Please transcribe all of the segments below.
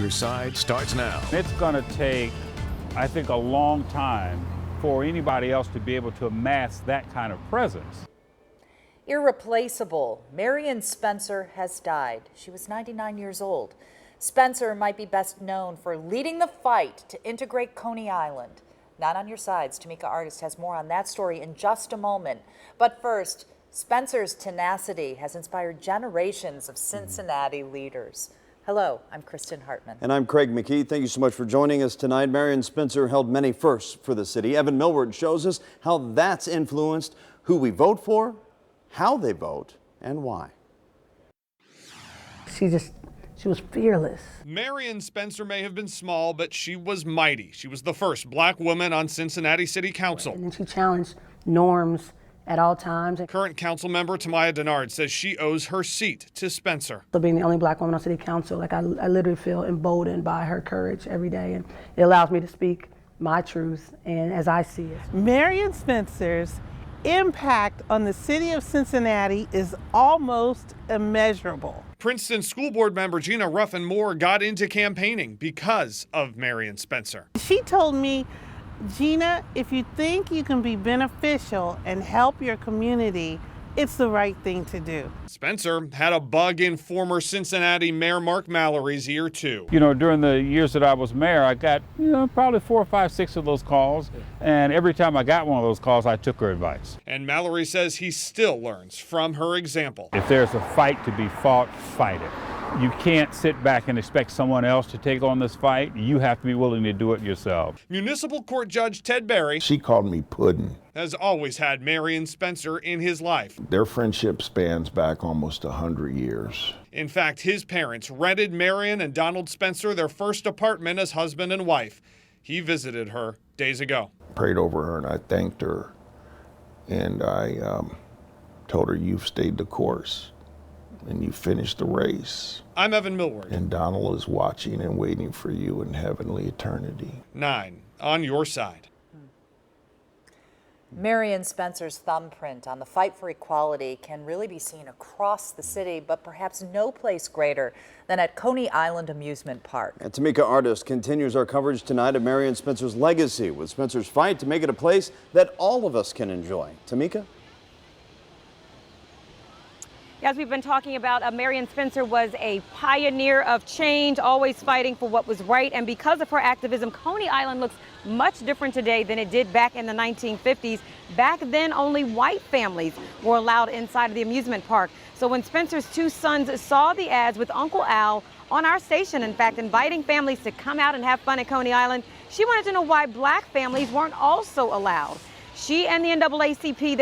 Your Side starts now. It's going to take, I think, a long time for anybody else to be able to amass that kind of presence. Irreplaceable. Marian Spencer has died. She was 99 years old. Spencer might be best known for leading the fight to integrate Coney Island. Not on Your Sides. Tamika Artist has more on that story in just a moment. But first, Spencer's tenacity has inspired generations of Cincinnati leaders. Hello, I'm Kristen Hartman. And I'm Craig McKee. Thank you so much for joining us tonight. Marian Spencer held many firsts for the city. Evan Millward shows us how that's influenced who we vote for, how they vote, and why. She was fearless. Marian Spencer may have been small, but she was mighty. She was the first black woman on Cincinnati City Council. And then she challenged norms at all times. Current council member Tamaya Denard says she owes her seat to Spencer. So being the only black woman on city council, I literally feel emboldened by her courage every day, and it allows me to speak my truth and as I see it. Marian Spencer's impact on the city of Cincinnati is almost immeasurable. Princeton School Board member Gina Ruffin-Moore got into campaigning because of Marian Spencer. She told me, Gina, if you think you can be beneficial and help your community, it's the right thing to do. Spencer had a bug in former Cincinnati Mayor Mark Mallory's ear, too. You know, during the years that I was mayor, I got, probably 4, 5, 6 of those calls. And every time I got one of those calls, I took her advice. And Mallory says he still learns from her example. If there's a fight to be fought, fight it. You can't sit back and expect someone else to take on this fight. You have to be willing to do it yourself. Municipal Court Judge Ted Berry, she called me Puddin', has always had Marian Spencer in his life. Their friendship spans back almost 100 years. In fact, his parents rented Marian and Donald Spencer their first apartment as husband and wife. He visited her days ago. Prayed over her and I thanked her, and I told her, you've stayed the course and you finished the race. I'm Evan Millward. And Donald is watching and waiting for you in heavenly eternity. 9 on Your Side. Marian Spencer's thumbprint on the fight for equality can really be seen across the city, but perhaps no place greater than at Coney Island Amusement Park. And Tamika Artist continues our coverage tonight of Marian Spencer's legacy with Spencer's fight to make it a place that all of us can enjoy. Tamika? As we've been talking about, Marian Spencer was a pioneer of change, always fighting for what was right. And because of her activism, Coney Island looks much different today than it did back in the 1950s. Back then, only white families were allowed inside of the amusement park. So when Spencer's 2 sons saw the ads with Uncle Al on our station, in fact, inviting families to come out and have fun at Coney Island, she wanted to know why black families weren't also allowed. She and the NAACP,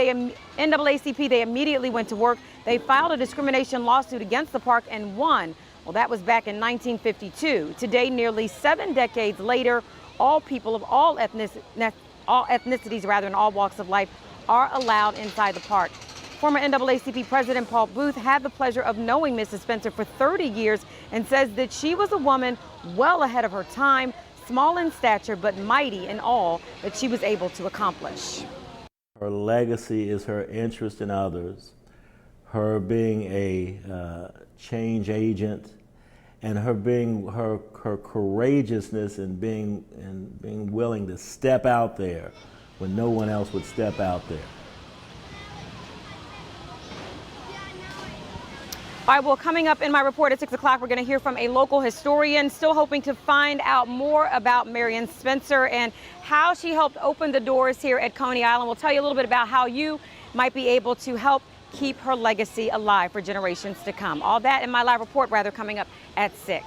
they immediately went to work. They filed a discrimination lawsuit against the park and won. Well, that was back in 1952. Today, nearly 7 decades later, all people of all ethnicities, and all walks of life are allowed inside the park. Former NAACP President Paul Booth had the pleasure of knowing Mrs. Spencer for 30 years and says that she was a woman well ahead of her time, small in stature, but mighty in all that she was able to accomplish. Her legacy is her interest in others, her being a change agent, and her courageousness and being willing to step out there when no one else would step out there. All right, well, coming up in my report at 6 o'clock, we're going to hear from a local historian, still hoping to find out more about Marian Spencer and how she helped open the doors here at Coney Island. We'll tell you a little bit about how you might be able to help keep her legacy alive for generations to come. All that in my live report, coming up at 6.